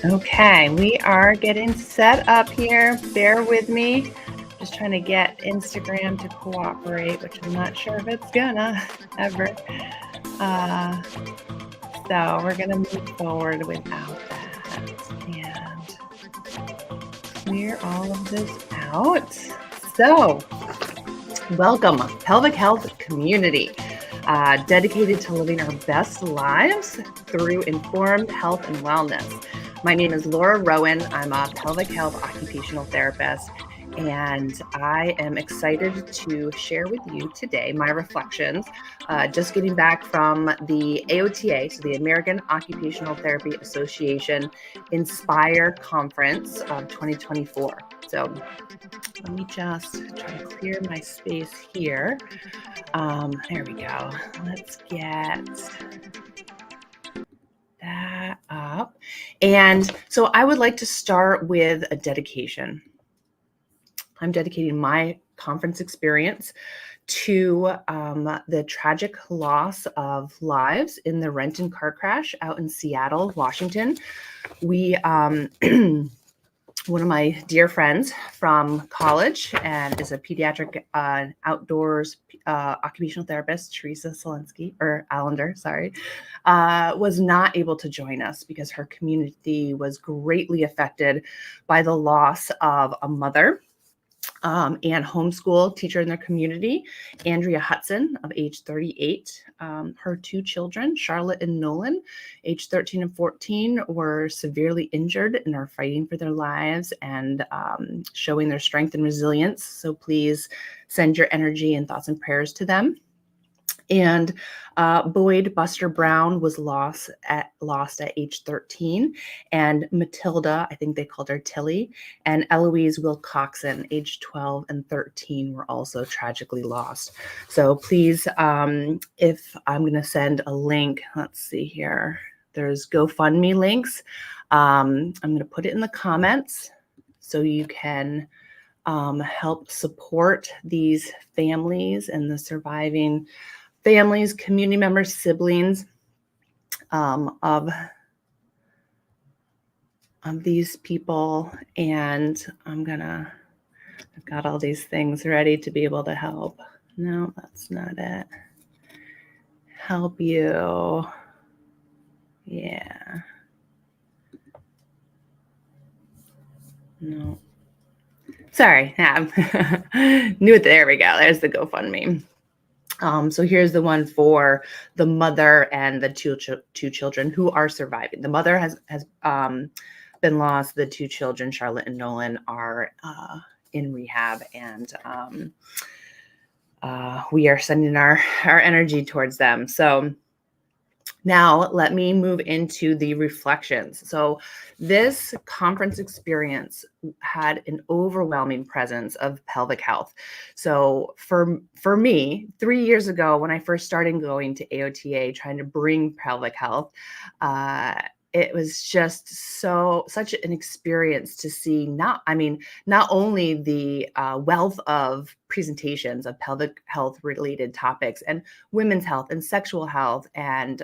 Okay, we are getting set up here. Bear with me. Just trying to get Instagram to cooperate, which I'm not sure if it's gonna ever. So we're gonna move forward without that and clear all of this out. So, welcome, Pelvic Health community. Dedicated to living our best lives through informed health and wellness. My name is Laura Rowan. I'm a pelvic health occupational therapist, and I am excited to share with you today my reflections. Just getting back from the AOTA, so the American Occupational Therapy Association Inspire Conference of 2024. So let me just try to clear my space here. There we go. Let's get that up. And so I would like to start with a dedication. I'm dedicating my conference experience to the tragic loss of lives in the Renton car crash out in Seattle, Washington. We one of my dear friends from college and is a pediatric outdoors occupational therapist, Teresa Allender, was not able to join us because her community was greatly affected by the loss of a mother and homeschool teacher in their community, Andrea Hudson, of age 38. Her two children, Charlotte and Nolan, age 13 and 14, were severely injured and are fighting for their lives and showing their strength and resilience. So please send your energy and thoughts and prayers to them. And Boyd Buster Brown was lost at age 13, and Matilda, I think they called her Tilly, and Eloise Wilcoxon, age 12 and 13, were also tragically lost. So please, if I'm going to send a link, let's see here. There's GoFundMe links. I'm going to put it in the comments so you can help support these families and the surviving families, community members, siblings of these people. And I've got all these things ready to be able to help. No, that's not it. Help you. Yeah. No. Sorry. Knew it. There we go. There's the GoFundMe. So here's the one for the mother and the two children who are surviving. The mother has been lost. The two children, Charlotte and Nolan, are in rehab, and we are sending our energy towards them. So now let me move into the reflections. So this conference experience had an overwhelming presence of pelvic health. So for me, 3 years ago, when I first started going to AOTA, trying to bring pelvic health, it was just such an experience to see not only the wealth of presentations of pelvic health related topics and women's health and sexual health and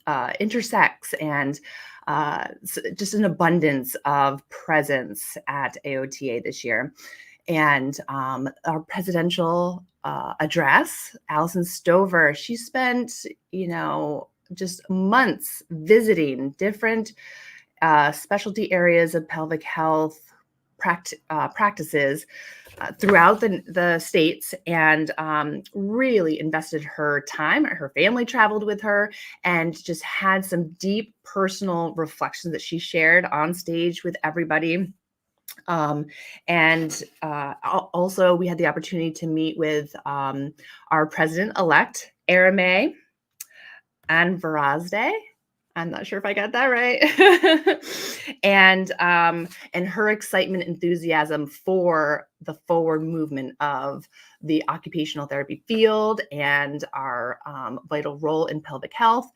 intersex and just an abundance of presence at AOTA this year. And our presidential address, Allison Stover, she spent, just months visiting different specialty areas of pelvic health practices throughout the states, and really invested her time. Her family traveled with her and just had some deep personal reflections that she shared on stage with everybody. And also we had the opportunity to meet with our president-elect, Arame and Verazde. I'm not sure if I got that right. And her excitement, enthusiasm for the forward movement of the occupational therapy field and our vital role in pelvic health,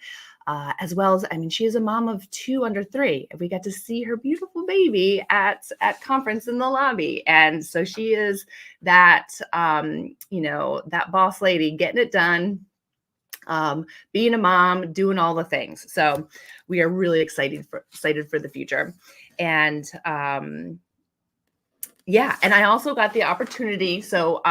as well as, she is a mom of 2 under 3. We got to see her beautiful baby at conference in the lobby. And so she is that, that boss lady getting it done. being a mom, doing all the things. So we are really excited for the future. And yeah, and I also got the opportunity. So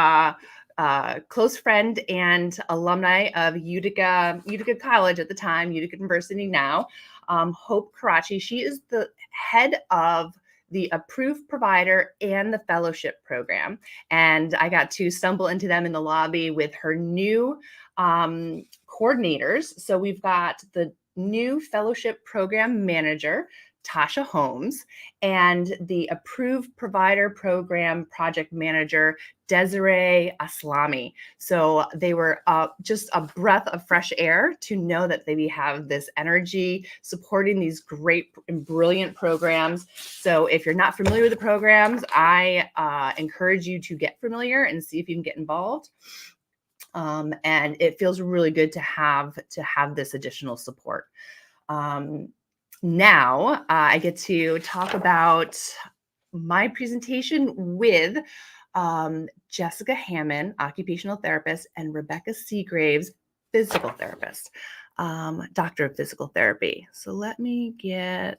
close friend and alumni of Utica College at the time, Utica University now, Hope Karachi. She is the head of the approved provider and the fellowship program. And I got to stumble into them in the lobby with her new coordinators. So we've got the new fellowship program manager, Tasha Holmes, and the approved provider program project manager, Desiree Aslami. So they were just a breath of fresh air to know that they have this energy supporting these great and brilliant programs. So if you're not familiar with the programs, I encourage you to get familiar and see if you can get involved. And it feels really good to have this additional support. Now I get to talk about my presentation with Jessica Hammond, occupational therapist, and Rebecca Seagraves, physical therapist, doctor of physical therapy. So let me there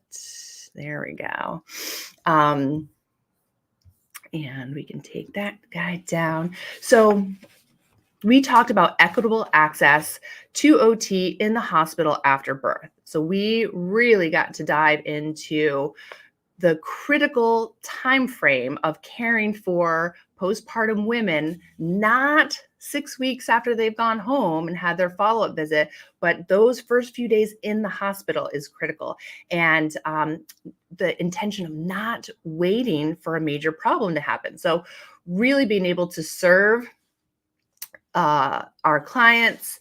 we go. And we can take that guy down. So we talked about equitable access to OT in the hospital after birth. So we really got to dive into the critical time frame of caring for postpartum women, not 6 weeks after they've gone home and had their follow-up visit, but those first few days in the hospital is critical. And the intention of not waiting for a major problem to happen. So really being able to serve our clients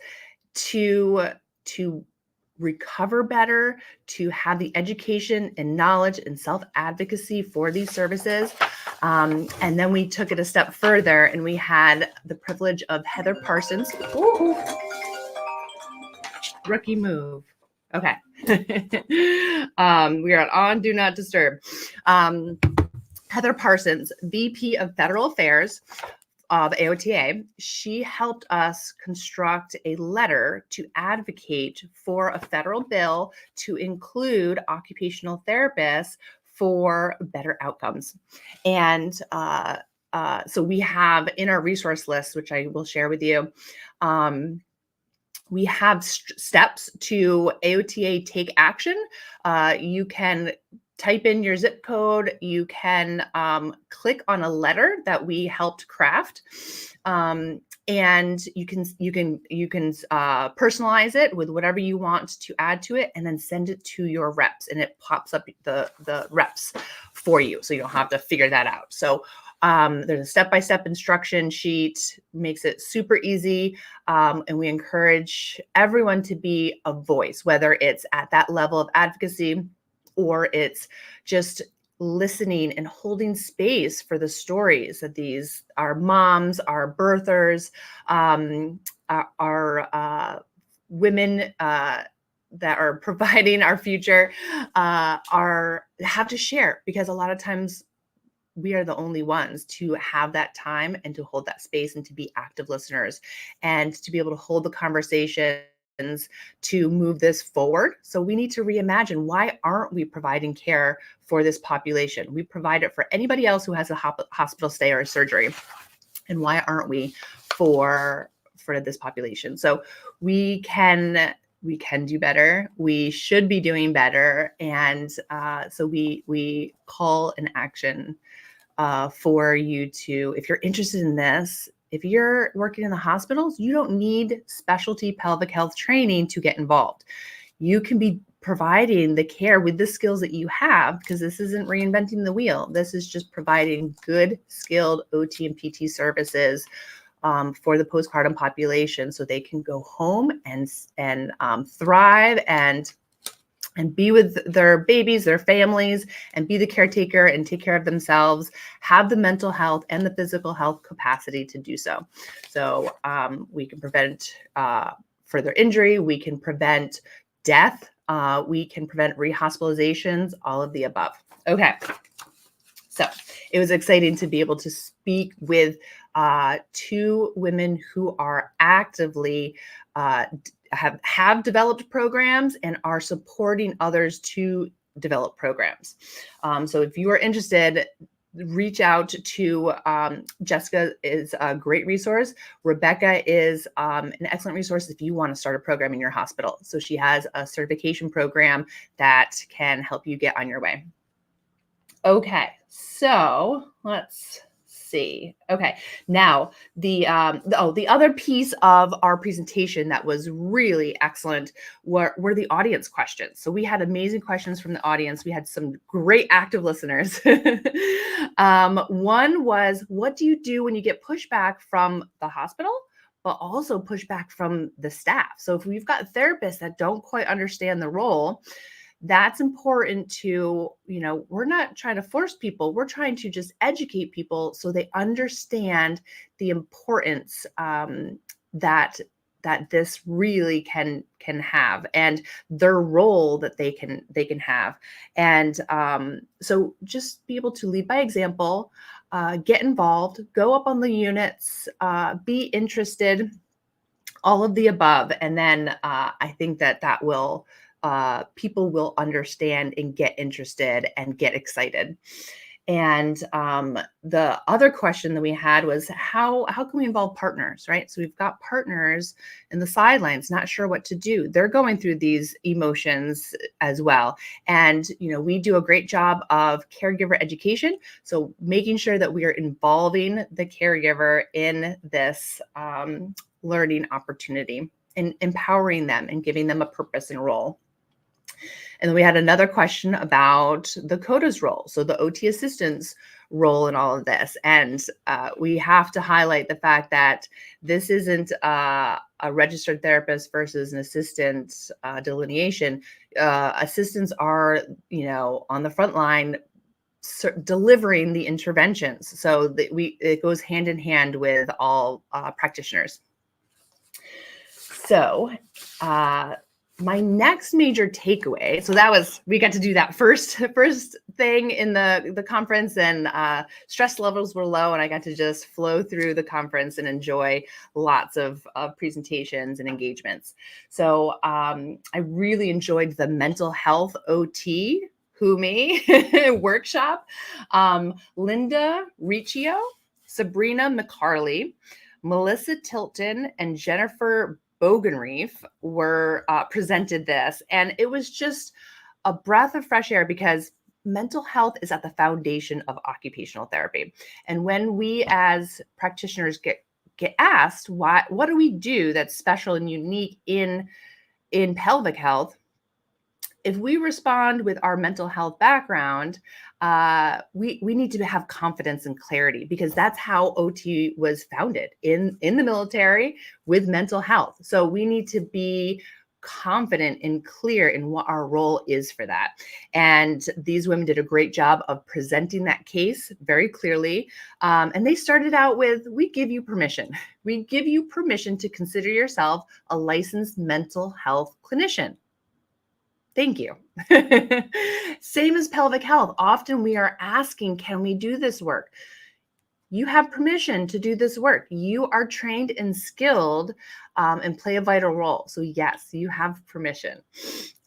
to recover better, to have the education and knowledge and self-advocacy for these services. And then we took it a step further and we had the privilege of Heather Parsons. Ooh, rookie move. Okay. We are on Do Not Disturb. Heather Parsons, VP of Federal Affairs of AOTA, she helped us construct a letter to advocate for a federal bill to include occupational therapists for better outcomes. And so we have in our resource list, which I will share with you, we have steps to AOTA take action. You can type in your zip code. You can click on a letter that we helped craft, and you can personalize it with whatever you want to add to it, and then send it to your reps, and it pops up the reps for you, so you don't have to figure that out. So there's a step-by-step instruction sheet, makes it super easy, and we encourage everyone to be a voice, whether it's at that level of advocacy or it's just listening and holding space for the stories that these our moms, our birthers, our women that are providing our future have to share, because a lot of times we are the only ones to have that time and to hold that space and to be active listeners and to be able to hold the conversation to move this forward. So we need to reimagine, why aren't we providing care for this population? We provide it for anybody else who has a hospital stay or a surgery. And why aren't we for this population? So we can do better. We should be doing better. And so we call an action for you to, if you're interested in this, if you're working in the hospitals, you don't need specialty pelvic health training to get involved. You can be providing the care with the skills that you have, because this isn't reinventing the wheel. This is just providing good, skilled OT and PT services for the postpartum population, so they can go home and thrive and be with their babies, their families, and be the caretaker and take care of themselves, have the mental health and the physical health capacity to do so. So we can prevent further injury, we can prevent death, we can prevent rehospitalizations, all of the above. Okay. So it was exciting to be able to speak with to women who are actively have developed programs and are supporting others to develop programs. So if you are interested, reach out to Jessica is a great resource. Rebecca is an excellent resource if you want to start a program in your hospital. So she has a certification program that can help you get on your way. Okay, so let's see. Okay, now the other piece of our presentation that was really excellent were the audience questions. So we had amazing questions from the audience. We had some great active listeners. One was, what do you do when you get pushback from the hospital, but also pushback from the staff? So if we've got therapists that don't quite understand the role, that's important to, we're not trying to force people. We're trying to just educate people so they understand the importance that this really can have, and their role that they can have. And so just be able to lead by example, get involved, go up on the units, be interested, all of the above. And then I think that will people will understand and get interested and get excited. And the other question that we had was how can we involve partners, right? So we've got partners in the sidelines, not sure what to do. They're going through these emotions as well. And, we do a great job of caregiver education. So making sure that we are involving the caregiver in this learning opportunity and empowering them and giving them a purpose and role. And then we had another question about the CODA's role, so the OT assistant's role in all of this. And we have to highlight the fact that this isn't a registered therapist versus an assistant delineation. Assistants are, on the front line delivering the interventions. So that it goes hand in hand with all practitioners. So my next major takeaway, so we got to do that first thing in the conference, and stress levels were low, and I got to just flow through the conference and enjoy lots of presentations and engagements. So I really enjoyed the mental health OT workshop. Linda Riccio, Sabrina McCarley, Melissa Tilton, and Jennifer Bogenreef were presented this, and it was just a breath of fresh air because mental health is at the foundation of occupational therapy. And when we as practitioners get asked what do we do that's special and unique in pelvic health, if we respond with our mental health background, we need to have confidence and clarity, because that's how OT was founded in the military, with mental health. So we need to be confident and clear in what our role is for that. And these women did a great job of presenting that case very clearly. And they started out with, we give you permission. We give you permission to consider yourself a licensed mental health clinician. Thank you. Same as pelvic health. Often we are asking, can we do this work? You have permission to do this work. You are trained and skilled and play a vital role. So yes, you have permission.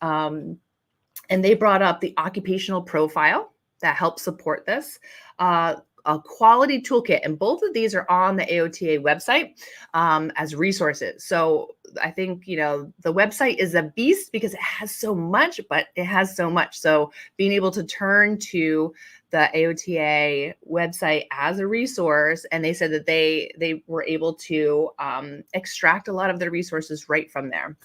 And they brought up the occupational profile that helps support this. A quality toolkit, and both of these are on the AOTA website as resources. So I think, the website is a beast because it has so much, but it has so much. So being able to turn to the AOTA website as a resource, and they said that they were able to extract a lot of their resources right from there.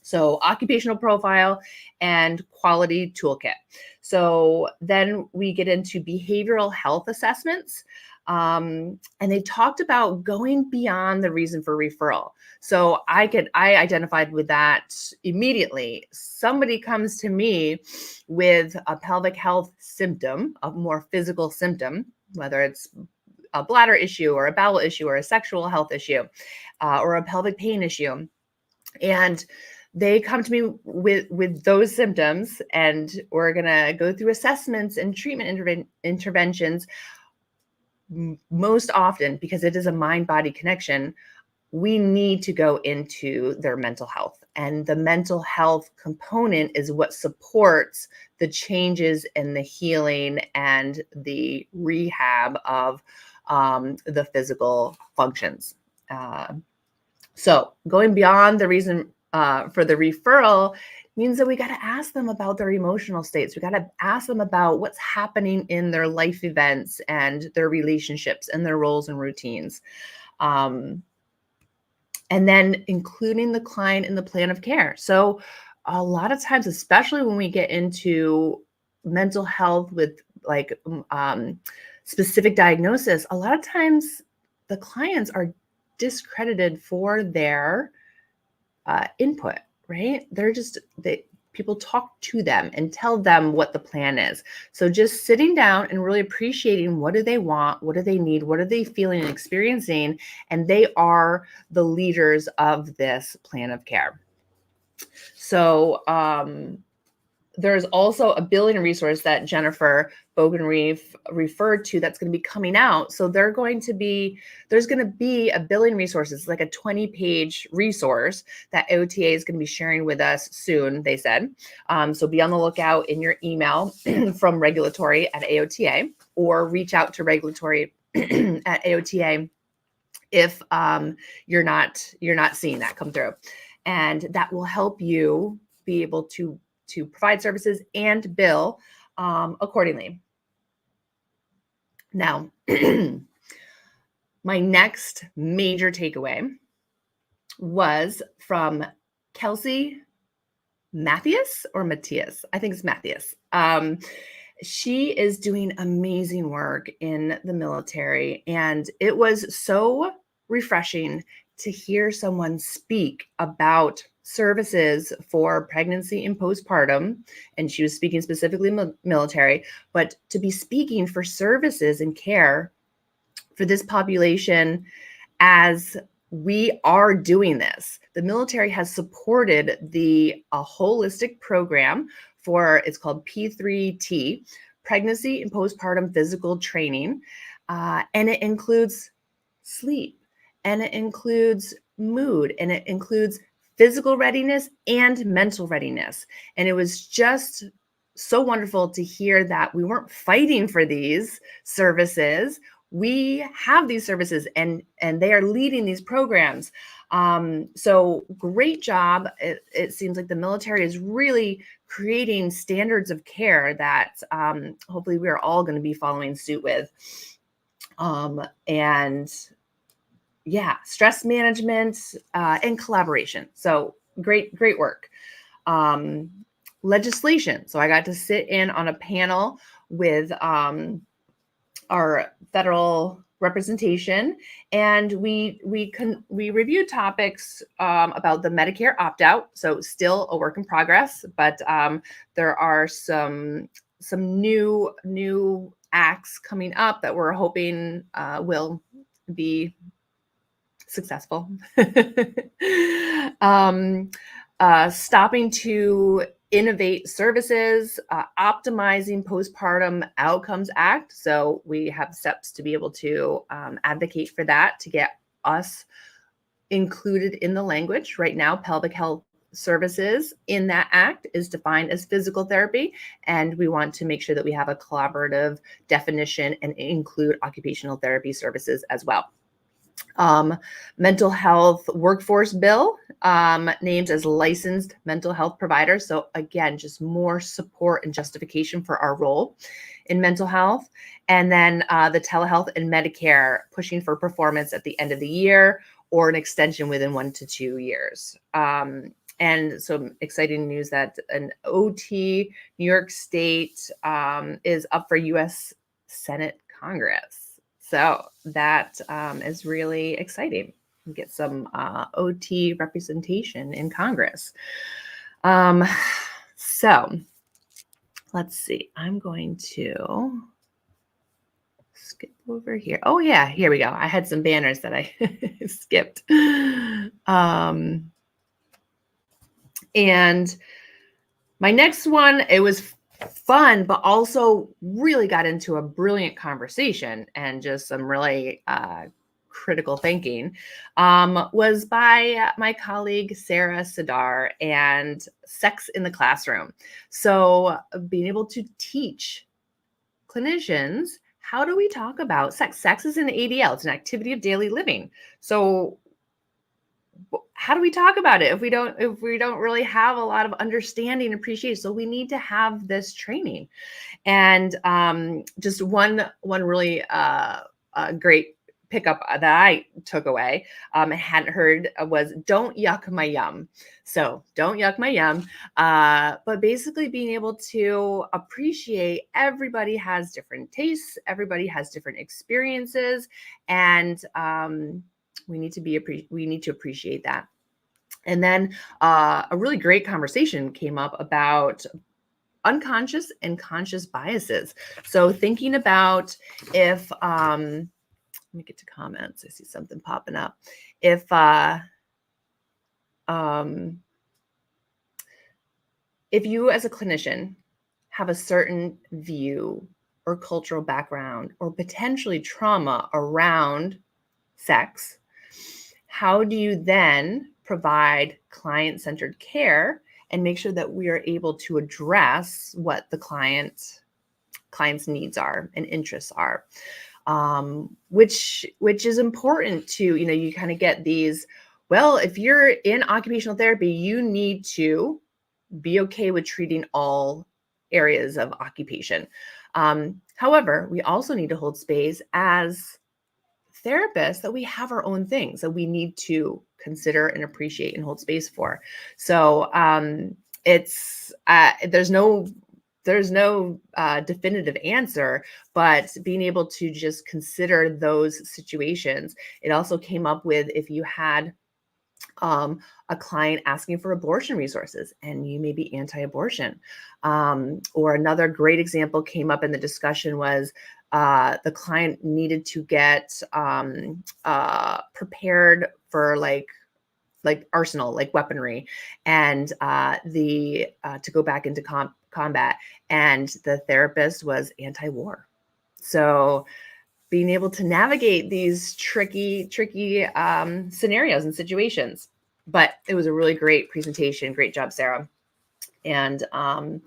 So occupational profile and quality toolkit. So then we get into behavioral health assessments. And they talked about going beyond the reason for referral. So I identified with that immediately. Somebody comes to me with a pelvic health symptom, a more physical symptom, whether it's a bladder issue or a bowel issue or a sexual health issue or a pelvic pain issue. And they come to me with those symptoms, and we're going to go through assessments and treatment interventions. most often, because it is a mind-body connection, we need to go into their mental health. And the mental health component is what supports the changes in the healing and the rehab of the physical functions. So going beyond the reason for the referral means that we got to ask them about their emotional states. We got to ask them about what's happening in their life events and their relationships and their roles and routines. And then including the client in the plan of care. So a lot of times, especially when we get into mental health with like specific diagnosis, a lot of times the clients are discredited for their input, right? People talk to them and tell them what the plan is. So just sitting down and really appreciating, what do they want? What do they need? What are they feeling and experiencing? And they are the leaders of this plan of care. So there's also a billing resource that Jennifer Bogenreef referred to that's going to be coming out. So there's going to be a billing resource. It's like a 20-page resource that AOTA is going to be sharing with us soon, they said. So be on the lookout in your email from regulatory at AOTA, or reach out to regulatory at AOTA if you're not seeing that come through. And that will help you be able to provide services and bill accordingly. Now, my next major takeaway was from Kelsey Matthias or Matthias. I think it's Matthias. She is doing amazing work in the military, and it was so refreshing to hear someone speak about services for pregnancy and postpartum. And she was speaking specifically military, but to be speaking for services and care for this population as we are doing this. The military has supported a holistic program it's called P3T, Pregnancy and Postpartum Physical Training. And it includes sleep, and it includes mood, and it includes physical readiness and mental readiness. And it was just so wonderful to hear that we weren't fighting for these services. We have these services, and they are leading these programs. So great job. It seems like the military is really creating standards of care that hopefully we are all going to be following suit with. And yeah, stress management and collaboration. So great work. Legislation. So I got to sit in on a panel with our federal representation, and we reviewed topics about the Medicare opt-out. So still a work in progress, but there are some new acts coming up that we're hoping will be successful. Stopping to innovate services, optimizing postpartum outcomes act. So we have steps to be able to advocate for that, to get us included in the language. Right now, pelvic health services in that act is defined as physical therapy, and we want to make sure that we have a collaborative definition and include occupational therapy services as well. Mental health workforce bill names as licensed mental health providers. So again, just more support and justification for our role in mental health. And then the telehealth and Medicare pushing for performance at the end of the year or an extension within 1 to 2 years. And some exciting news that an OT New York State is up for U.S. Senate Congress. So that is really exciting. Get some OT representation in Congress. So let's see. I'm going to skip over here. Oh yeah, here we go. I had some banners that I skipped. And my next one, it was fun, but also really got into a brilliant conversation and just some really critical thinking, was by my colleague Sarah Sadar and Sex in the Classroom. So being able to teach clinicians, how do we talk about sex? Sex is an ADL, it's an activity of daily living. So how do we talk about it if we don't really have a lot of understanding and appreciation? So we need to have this training. And just one really great pickup that I took away, I hadn't heard, was don't yuck my yum. So don't yuck my yum. But basically being able to appreciate everybody has different tastes, everybody has different experiences, and we need to appreciate that. And then a really great conversation came up about unconscious and conscious biases. So thinking about if, let me get to comments. I see something popping up. If you as a clinician have a certain view or cultural background or potentially trauma around sex, how do you then provide client-centered care and make sure that we are able to address what the client's needs are and interests are, which is important to, you kind of get these, well, if you're in occupational therapy, you need to be okay with treating all areas of occupation. However, we also need to hold space as therapists that we have our own things that we need to consider and appreciate and hold space for. So it's there's no definitive answer, but being able to just consider those situations. It also came up with, if you had a client asking for abortion resources and you may be anti-abortion. Or another great example came up in the discussion was the client needed to get prepared for like arsenal, like weaponry, and to go back into combat, and the therapist was anti-war. So being able to navigate these tricky scenarios and situations. But it was a really great presentation. Great job, Sarah. And a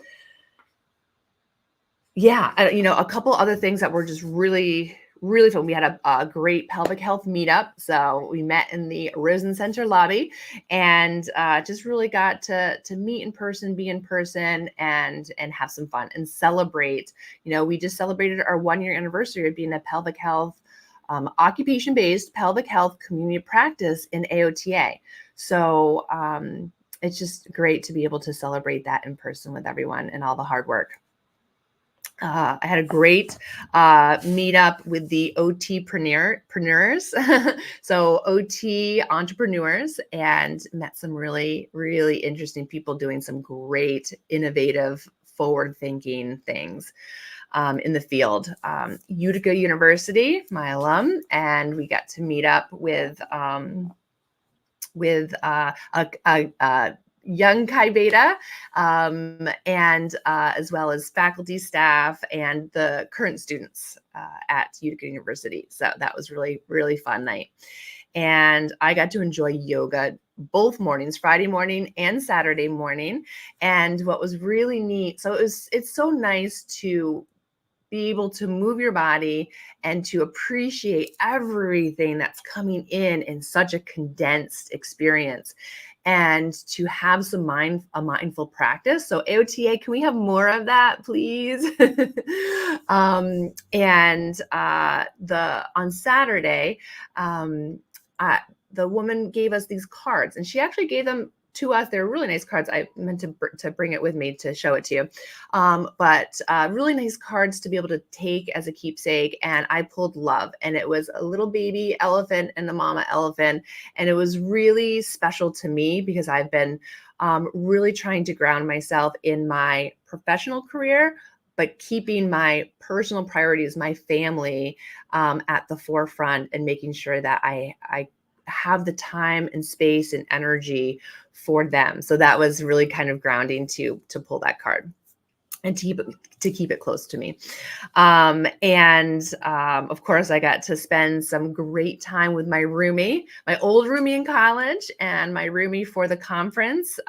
couple other things that were just really fun. We had a great pelvic health meetup. So we met in the Rosen Center lobby and just really got to meet in person, be in person, and have some fun and celebrate. We just celebrated our 1-year anniversary of being a pelvic health, occupation-based pelvic health community practice in AOTA. So it's just great to be able to celebrate that in person with everyone and all the hard work. I had a great meetup with the OT-preneurs, so OT entrepreneurs, and met some really, really interesting people doing some great, innovative, forward-thinking things in the field. Utica University, my alum, and we got to meet up with a young Chi Beta, and as well as faculty, staff, and the current students at Utica University. So that was really, really fun night. And I got to enjoy yoga both mornings, Friday morning and Saturday morning. And what was really neat, so it's so nice to be able to move your body and to appreciate everything that's coming in such a condensed experience, and to have a mindful practice. So AOTA, can we have more of that, please? On Saturday, the woman gave us these cards, and she actually gave them to us. They're really nice cards. I meant to bring it with me to show it to you. But really nice cards to be able to take as a keepsake. And I pulled love, and it was a little baby elephant and the mama elephant. And it was really special to me because I've been really trying to ground myself in my professional career, but keeping my personal priorities, my family, at the forefront, and making sure that I have the time and space and energy for them. So that was really kind of grounding to pull that card. and to keep it close to me. Of course, I got to spend some great time with my roomie, my old roomie in college, and my roomie for the conference,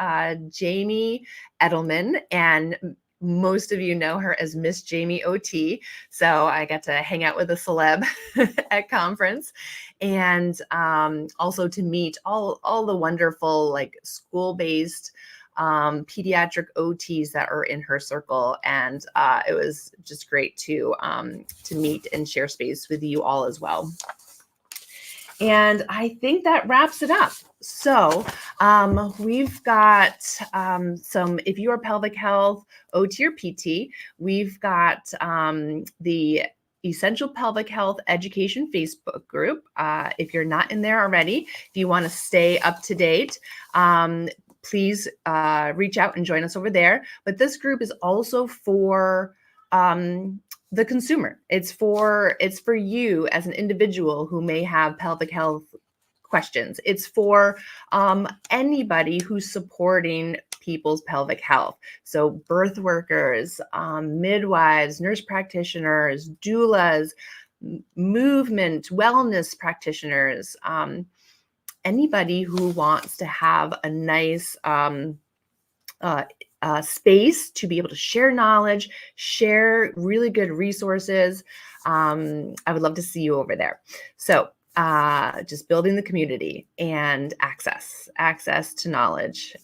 Jamie Edelman. And most of you know her as Miss Jamie OT. So I got to hang out with a celeb at conference, and also to meet all the wonderful like school-based pediatric OTs that are in her circle. And it was just great to meet and share space with you all as well. And I think that wraps it up. So we've got if you are Pelvic Health, OT or PT, we've got the Essential Pelvic Health Education Facebook group. If you're not in there already, if you want to stay up to date, please reach out and join us over there. But this group is also for the consumer. It's for you as an individual who may have pelvic health questions. It's for anybody who's supporting people's pelvic health. So birth workers, midwives, nurse practitioners, doulas, movement, wellness practitioners, anybody who wants to have a nice space to be able to share knowledge, share really good resources. I would love to see you over there. So just building the community and access to knowledge.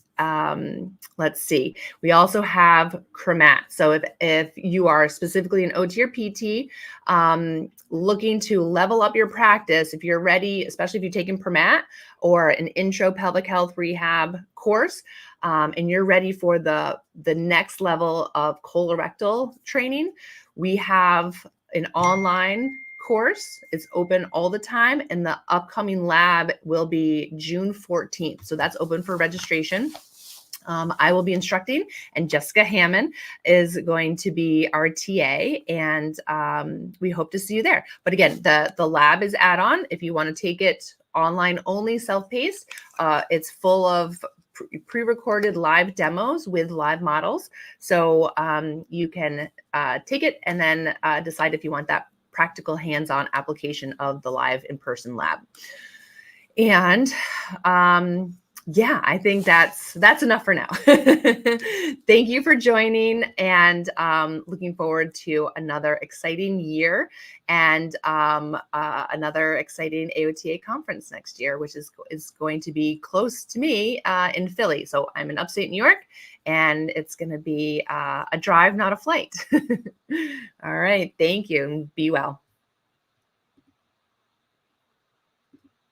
Let's see. We also have CREMAT. So if you are specifically an OT or PT, looking to level up your practice, if you're ready, especially if you've taken CREMAT or an intro pelvic health rehab course, and you're ready for the next level of colorectal training, we have an online course. It's open all the time, and the upcoming lab will be June 14th. So that's open for registration. I will be instructing, and Jessica Hammond is going to be our TA, and we hope to see you there. But again, the lab is add-on. If you want to take it online only, self-paced, it's full of pre-recorded live demos with live models. So you can take it and then decide if you want that practical hands-on application of the live in-person lab. And yeah, I think that's enough for now. Thank you for joining, and looking forward to another exciting year and another exciting AOTA conference next year, which is going to be close to me in Philly. So I'm in upstate New York, and it's going to be a drive, not a flight. All right. Thank you, and be well.